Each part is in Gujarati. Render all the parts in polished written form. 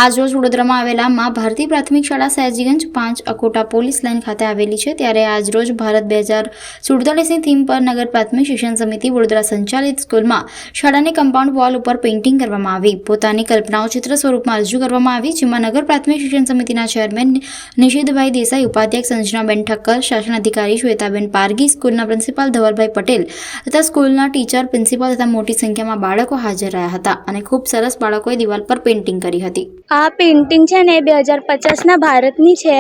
આજરોજ વડોદરામાં આવેલા મા ભારતી પ્રાથમિક શાળા સયાજીગંજ 5 અકોટા પોલીસ લાઇન ખાતે આવેલી છે ત્યારે આજરોજ ભારત 2047ની થીમ પર નગર પ્રાથમિક શિક્ષણ સમિતિ વડોદરા સંચાલિત સ્કૂલમાં શાળાની કમ્પાઉન્ડ વોલ ઉપર પેઇન્ટિંગ કરવામાં આવી. પોતાની કલ્પનાઓ ચિત્ર સ્વરૂપમાં રજૂ કરવામાં આવી, જેમાં નગર પ્રાથમિક શિક્ષણ સમિતિના ચેરમેન નિશિતભાઈ દેસાઈ, ઉપાધ્યક્ષ સંજનાબેન ઠક્કર, શાસન અધિકારી શ્વેતાબેન પારગી, સ્કૂલના પ્રિન્સિપાલ ધવલભાઈ પટેલ તથા સ્કૂલના ટીચર, પ્રિન્સિપાલ તથા મોટી સંખ્યામાં બાળકો હાજર રહ્યા હતા અને ખૂબ સરસ બાળકોએ દિવાલ પર પેઇન્ટિંગ કરી હતી. આ પેઇન્ટિંગ છે ને 2050ના ભારતની છે,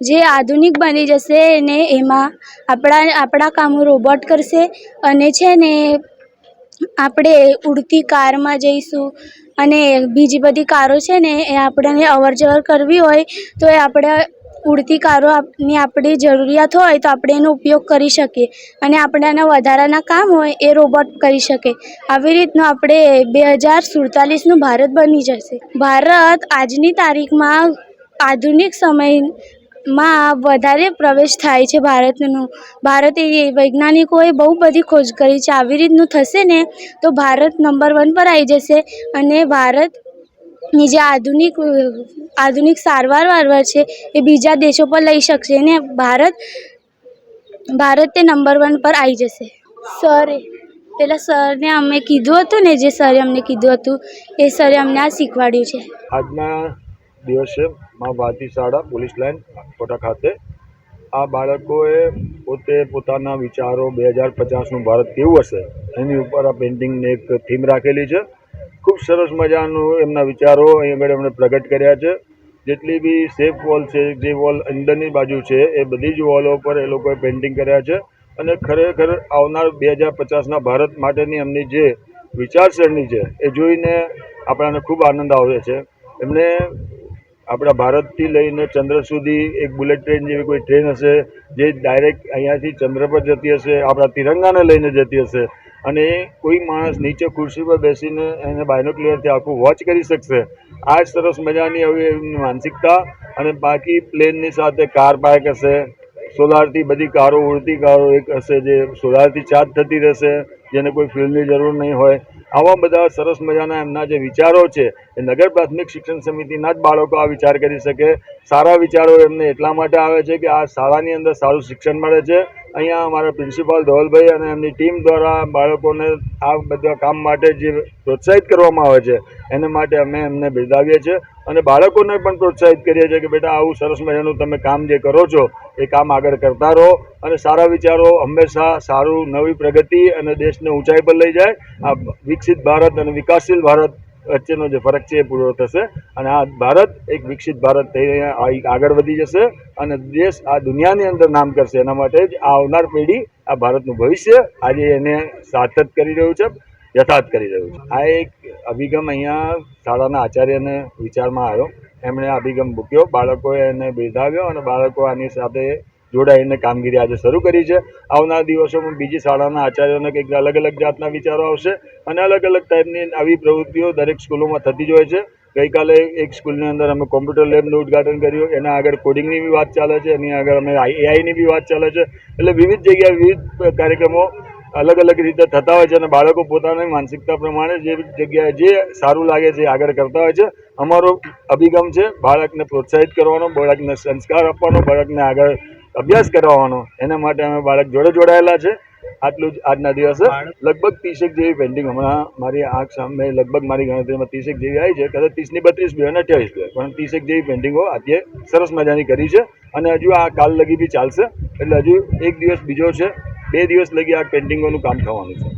જે આધુનિક બની જશે ને એમાં આપણા કામો રોબોટ કરશે અને છે ને આપણે ઉડતી કારમાં જઈશું અને બીજી બધી કારો છે ને એ આપણને અવર જવર કરવી હોય તો એ આપણે ઉડતી કારોની આપણી જરૂરિયાત હોય તો આપણે એનો ઉપયોગ કરી શકીએ અને આપણાના વધારાના કામ હોય એ રોબોટ કરી શકે. આવી રીતનું આપણે 2047નું ભારત બની જશે. ભારત આજની તારીખમાં આધુનિક સમયમાં વધારે પ્રવેશ થાય છે ભારતે વૈજ્ઞાનિકોએ બહુ બધી ખોજ કરી છે. આવી રીતનું થશે ને તો ભારત નંબર 1 પર આવી જશે અને ભારતની જે આધુનિક સારવાર છે એ બીજા દેશો પર લઈ શકશે ને ભારત તે નંબર 1 પર આવી જશે. પેલા સરને અમે કીધું હતું ને, જે સરે અમને કીધું હતું એ સરે અમને આ શીખવાડ્યું છે. આજના દિવસે મા ભારતી શાળા પોલીસ લાઇન કોટા ખાતે આ બાળકોએ પોતે પોતાના વિચારો 2050નું ભારત કેવું હશે એની ઉપર આ પેઇન્ટિંગને એક થીમ રાખેલી છે. ખૂબ સરસ મજાનું એમના વિચારો અહીં આગળ એમણે પ્રગટ કર્યા છે. જેટલી બી સેફ વોલ છે, જે વોલ અંદરની બાજુ છે એ બધી જ વોલો પર એ લોકોએ પેઇન્ટિંગ કર્યા છે અને ખરેખર આવનાર 2050ના ભારત માટેની એમની જે વિચારસરણી છે એ જોઈને આપણાને ખૂબ આનંદ આવે છે. એમણે આપણા ભારતથી લઈને ચંદ્ર સુધી એક બુલેટ ટ્રેન જેવી કોઈ ટ્રેન હશે જે ડાયરેક્ટ અહીંયાથી ચંદ્ર પર જતી હશે, આપણા તિરંગાને લઈને જતી હશે અને કોઈ માણસ નીચે ખુરશી પર બેસીને એને બાયનોક્યુલરથી આખું વોચ કરી શકશે. આ સરસ મજાની હવે એમની માનસિકતા. અને બાકી પ્લેનની સાથે કાર પાર્ક હશે, સોલારથી બધી કારો, ઉડતી કારો એક હશે જે સોલારથી ચાર્જ થતી રહેશે, જેને કોઈ ફ્યુલની જરૂર નહીં હોય. આવા બધા સરસ મજાના એમના જે વિચારો છે એ નગર પ્રાથમિક શિક્ષણ સમિતિના જ બાળકો આ વિચાર કરી શકે. સારા વિચારો એમને એટલા માટે આવે છે કે આ શાળાની અંદર સારું શિક્ષણ મળે છે. અહીંયા અમારા પ્રિન્સિપાલ ધવલભાઈ અને એમની ટીમ દ્વારા બાળકોને આ બધા કામ માટે જે પ્રોત્સાહિત કરવામાં આવે છે એના માટે અમે એમને બિરદાવીએ છીએ અને બાળકોને પણ પ્રોત્સાહિત કરીએ છીએ કે બેટા આવું સરસ મજાનું તમે કામ જે કરો છો એ કામ આગળ કરતા રહો અને સારા વિચારો હંમેશા સારું, નવી પ્રગતિ અને દેશને ઊંચાઈ પર લઈ જાય. આ વિકસિત ભારત અને વિકાસશીલ ભારત વચ્ચેનો જે ફરક છે એ પૂરો થશે અને આ ભારત એક વિકસિત ભારત થઈને આગળ વધી જશે અને દેશ આ દુનિયાની અંદર નામ કરશે. એના માટે જ આવનાર પેઢી આ ભારતનું ભવિષ્ય આજે એને સાર્થક કરી રહ્યું છે, યથાર્થ કરી રહ્યું છે. આ એક અભિગમ અહીંયા શાળાના આચાર્યને વિચારમાં આવ્યો, એમણે અભિગમ મૂક્યો, બાળકોએ એને બિરદાવ્યો અને બાળકો આની સાથે જોડાઈને કામગીરી આજે શરૂ કરી છે. આવનાર દિવસોમાં બીજી શાળાના આચાર્યોને કંઈક અલગ અલગ જાતના વિચારો આવશે અને અલગ અલગ ટાઈપની આવી પ્રવૃત્તિઓ દરેક સ્કૂલોમાં થતી જ હોય છે. ગઈકાલે એક સ્કૂલની અંદર અમે કોમ્પ્યુટર લેબનું ઉદ્ઘાટન કર્યું, એના આગળ કોડિંગની બી વાત ચાલે છે, એની આગળ અમે એઆઈની બી વાત ચાલે છે. એટલે વિવિધ જગ્યાએ વિવિધ કાર્યક્રમો અલગ અલગ રીતે થતા હોય છે અને બાળકો પોતાની માનસિકતા પ્રમાણે જે જગ્યાએ જે સારું લાગે છે આગળ કરતા હોય છે. અમારો અભિગમ છે બાળકને પ્રોત્સાહિત કરવાનો, બાળકને સંસ્કાર આપવાનો, બાળકને આગળ અભ્યાસ કરવાનો. એના માટે અમે બાળક જોડે જોડાયેલા છે. આટલું જ આજના દિવસે લગભગ 30 જેવી પેઇન્ટિંગ હમણાં મારી આંખ સામે લગભગ મારી ગણતરીમાં 30 જેવી આવી છે. કદાચ 30ની 32 બી અને 28 બી, પણ 30 જેવી પેઇન્ટિંગો આજે સરસ મજાની કરી છે અને હજુ આ કાલ લગી બી ચાલશે. એટલે હજુ એક દિવસ બીજો છે, 2 દિવસ લગી આ પેઇન્ટિંગોનું કામ થવાનું છે.